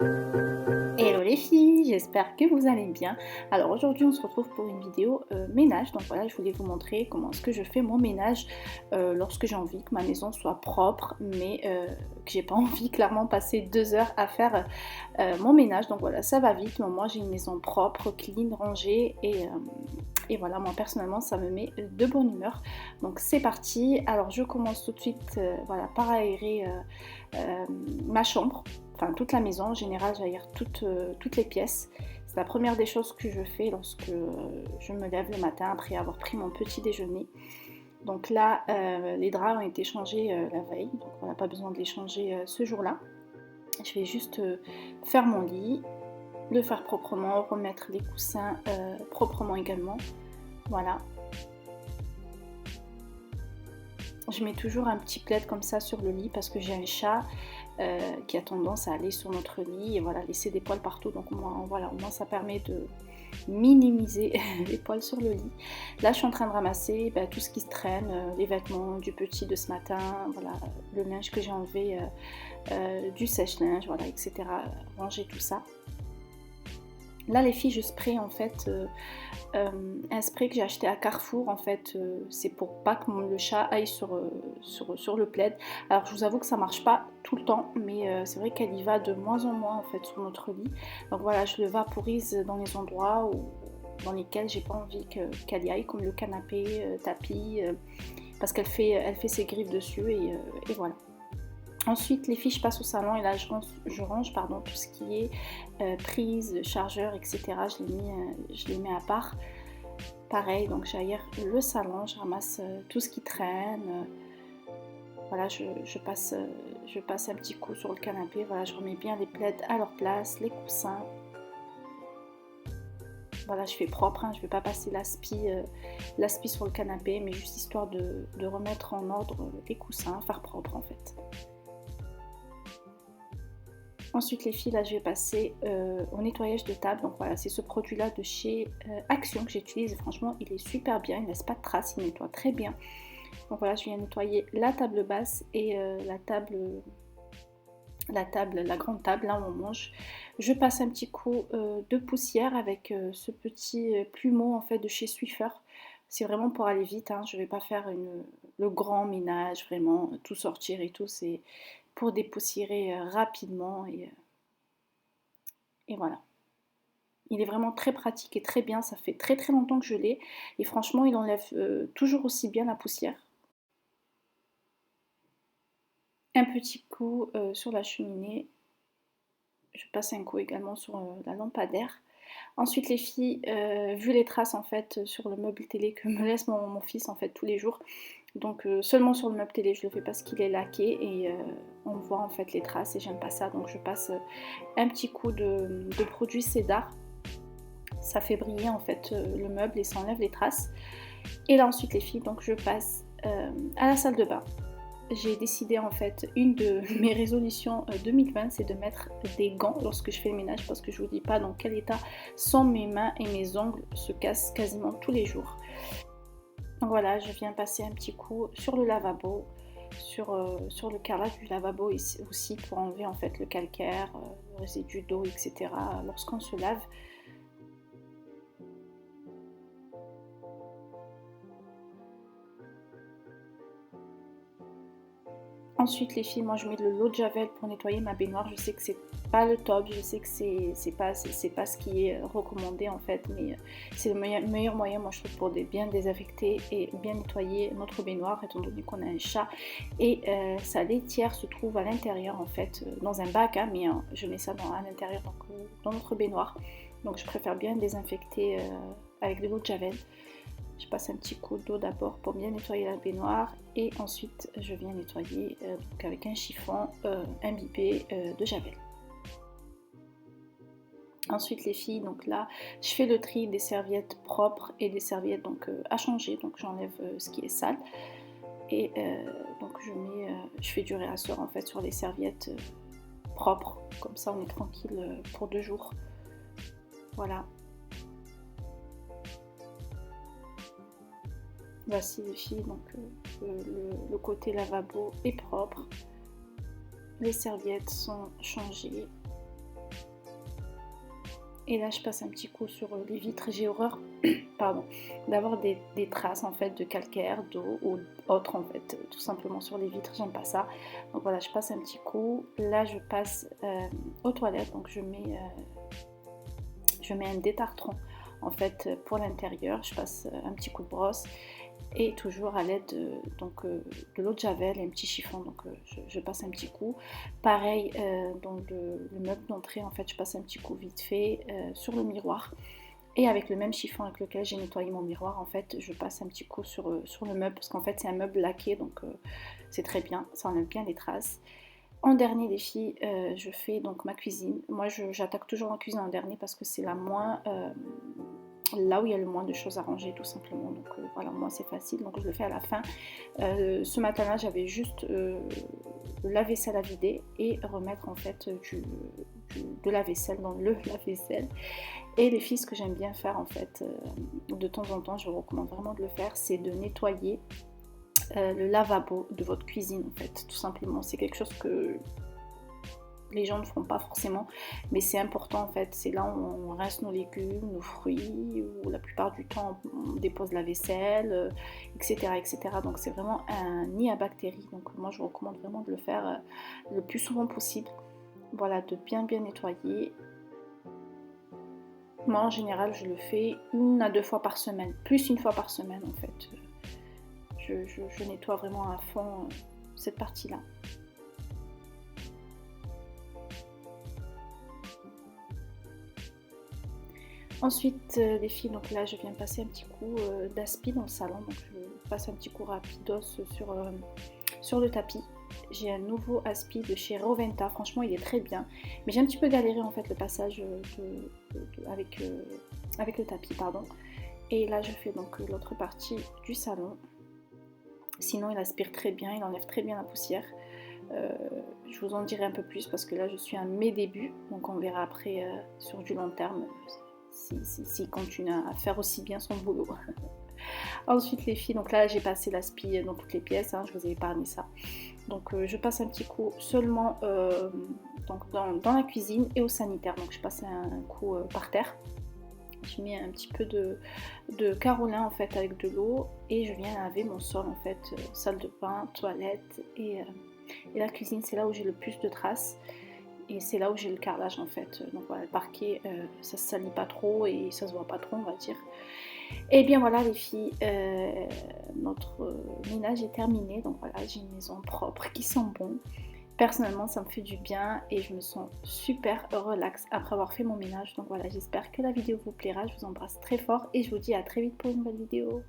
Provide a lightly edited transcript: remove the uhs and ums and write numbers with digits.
Hello les filles, j'espère que vous allez bien. Alors aujourd'hui on se retrouve pour une vidéo ménage. Donc voilà, je voulais vous montrer comment est-ce que je fais mon ménage lorsque j'ai envie que ma maison soit propre, mais que j'ai pas envie clairement passer 2 heures à faire mon ménage. Donc voilà, ça va vite, mais moi j'ai une maison propre, clean, rangée et voilà, moi personnellement ça me met de bonne humeur. Donc c'est parti. Alors je commence tout de suite voilà, par aérer ma chambre, enfin toute la maison. En général j'aère toutes les pièces. C'est la première des choses que je fais lorsque je me lève le matin après avoir pris mon petit déjeuner. Donc là les draps ont été changés la veille, donc on n'a pas besoin de les changer ce jour-là. Je vais juste faire mon lit, le faire proprement, remettre les coussins proprement également. Voilà. Je mets toujours un petit plaid comme ça sur le lit parce que j'ai un chat qui a tendance à aller sur notre lit et voilà, laisser des poils partout. Donc voilà, au moins ça permet de minimiser les poils sur le lit. Là je suis en train de ramasser tout ce qui se traîne, les vêtements du petit de ce matin, voilà, le linge que j'ai enlevé du sèche-linge, voilà, etc. Ranger tout ça. Là les filles, je spray en fait un spray que j'ai acheté à Carrefour. En fait c'est pour pas que le chat aille sur le plaid. Alors je vous avoue que ça marche pas tout le temps, mais c'est vrai qu'elle y va de moins en moins en fait sur notre lit. Donc voilà, je le vaporise dans les endroits dans lesquels j'ai pas envie qu'elle y aille, comme le canapé, tapis, parce elle fait ses griffes dessus et voilà. Ensuite, les filles, je passe au salon et là, je range pardon, tout ce qui est prise, chargeur, etc. Je les mets à part. Pareil, donc j'aère le salon, je ramasse tout ce qui traîne. Voilà, je passe un petit coup sur le canapé. Voilà, je remets bien les plaids à leur place, les coussins. Voilà, je fais propre, hein, je ne vais pas passer l'aspi sur le canapé, mais juste histoire de remettre en ordre les coussins, faire propre en fait. Ensuite les filles, là je vais passer au nettoyage de table. Donc voilà, c'est ce produit là de chez Action que j'utilise et franchement il est super bien, il ne laisse pas de traces, il nettoie très bien. Donc voilà, je viens nettoyer la table basse et la grande table là où on mange. Je passe un petit coup de poussière avec ce petit plumeau en fait de chez Swiffer. C'est vraiment pour aller vite, hein. Je ne vais pas faire le grand ménage, vraiment tout sortir et tout, c'est pour dépoussiérer rapidement et voilà. Il est vraiment très pratique et très bien, ça fait très très longtemps que je l'ai et franchement il enlève toujours aussi bien la poussière. Un petit coup sur la cheminée, je passe un coup également sur la lampadaire. Ensuite les filles, vu les traces en fait sur le meuble télé que me laisse mon fils en fait tous les jours, donc seulement sur le meuble télé, je le fais parce qu'il est laqué et on voit en fait les traces et j'aime pas ça, donc je passe un petit coup de produit Cédar. Ça fait briller en fait le meuble et ça enlève les traces. Et là ensuite les filles, donc je passe à la salle de bain. J'ai décidé en fait, une de mes résolutions 2020, c'est de mettre des gants lorsque je fais le ménage parce que je vous dis pas dans quel état sont mes mains et mes ongles se cassent quasiment tous les jours. Donc voilà, je viens passer un petit coup sur le lavabo, sur le carrelage du lavabo ici, aussi pour enlever en fait le calcaire, le résidu d'eau, etc. lorsqu'on se lave. Ensuite les filles, moi je mets de l'eau de javel pour nettoyer ma baignoire. Je sais que c'est pas le top, je sais que c'est pas ce qui est recommandé en fait, mais c'est le meilleur moyen moi je trouve pour bien désinfecter et bien nettoyer notre baignoire étant donné qu'on a un chat et sa laitière se trouve à l'intérieur en fait, dans un bac, hein, mais je mets ça à l'intérieur, donc dans notre baignoire. Donc je préfère bien désinfecter avec de l'eau de javel. Je passe un petit coup d'eau d'abord pour bien nettoyer la baignoire et ensuite je viens nettoyer donc avec un chiffon imbibé de javel. Ensuite les filles, donc là je fais le tri des serviettes propres et des serviettes donc à changer, donc j'enlève ce qui est sale et donc je fais du réassort en fait sur les serviettes propres, comme ça on est tranquille pour 2 jours. Voilà. Voici les filles, donc le côté lavabo est propre, les serviettes sont changées Et là je passe un petit coup sur les vitres. J'ai horreur pardon, d'avoir des traces en fait de calcaire, d'eau ou autre en fait, tout simplement sur les vitres, j'aime pas ça. Donc voilà, je passe un petit coup. Là je passe aux toilettes, donc je mets un détartrant en fait pour l'intérieur. Je passe un petit coup de brosse et toujours à l'aide de l'eau de javel et un petit chiffon, donc je passe un petit coup. Pareil, dans le meuble d'entrée, en fait, je passe un petit coup vite fait sur le miroir. Et avec le même chiffon avec lequel j'ai nettoyé mon miroir, en fait, je passe un petit coup sur le meuble, parce qu'en fait, c'est un meuble laqué, donc c'est très bien, ça enlève bien les traces. En dernier, les filles, je fais donc ma cuisine. Moi, j'attaque toujours la cuisine en dernier parce que c'est la moins... là où il y a le moins de choses à ranger tout simplement, donc voilà, moi c'est facile, donc je le fais à la fin. Ce matin là j'avais juste le lave-vaisselle à vider et remettre en fait de la vaisselle dans le lave-vaisselle. Et les filles, ce que j'aime bien faire en fait de temps en temps, je vous recommande vraiment de le faire, c'est de nettoyer le lavabo de votre cuisine en fait, tout simplement. C'est quelque chose que les gens ne font pas forcément, mais c'est important en fait. C'est là où on rince nos légumes, nos fruits, où la plupart du temps on dépose la vaisselle, etc., etc. Donc c'est vraiment un nid à bactéries. Donc moi je vous recommande vraiment de le faire le plus souvent possible. Voilà, de bien nettoyer. Moi en général je le fais 1 à 2 fois par semaine, plus 1 fois par semaine en fait. Je nettoie vraiment à fond cette partie-là. Ensuite les filles, donc là je viens passer un petit coup d'aspi dans le salon, donc je passe un petit coup rapidos sur le tapis. J'ai un nouveau aspi de chez Roventa, franchement il est très bien, mais j'ai un petit peu galéré en fait le passage avec le tapis, pardon. Et là je fais donc l'autre partie du salon. Sinon il aspire très bien, il enlève très bien la poussière. Je vous en dirai un peu plus parce que là je suis à mes débuts, donc on verra après sur du long terme s'il continue à faire aussi bien son boulot. Ensuite les filles, donc là j'ai passé l'aspi dans toutes les pièces, hein, je vous ai épargné ça. Donc je passe un petit coup seulement donc dans la cuisine et au sanitaire, donc je passe un coup par terre. Je mets un petit peu de carolin en fait avec de l'eau et je viens laver mon sol en fait, salle de bain, toilette et la cuisine. C'est là où j'ai le plus de traces et c'est là où j'ai le carrelage en fait. Donc voilà, le parquet ça se salit pas trop et ça se voit pas trop on va dire. Et bien voilà les filles, notre ménage est terminé, donc voilà, j'ai une maison propre qui sent bon. Personnellement ça me fait du bien et je me sens super relax après avoir fait mon ménage. Donc voilà, j'espère que la vidéo vous plaira, je vous embrasse très fort et je vous dis à très vite pour une nouvelle vidéo.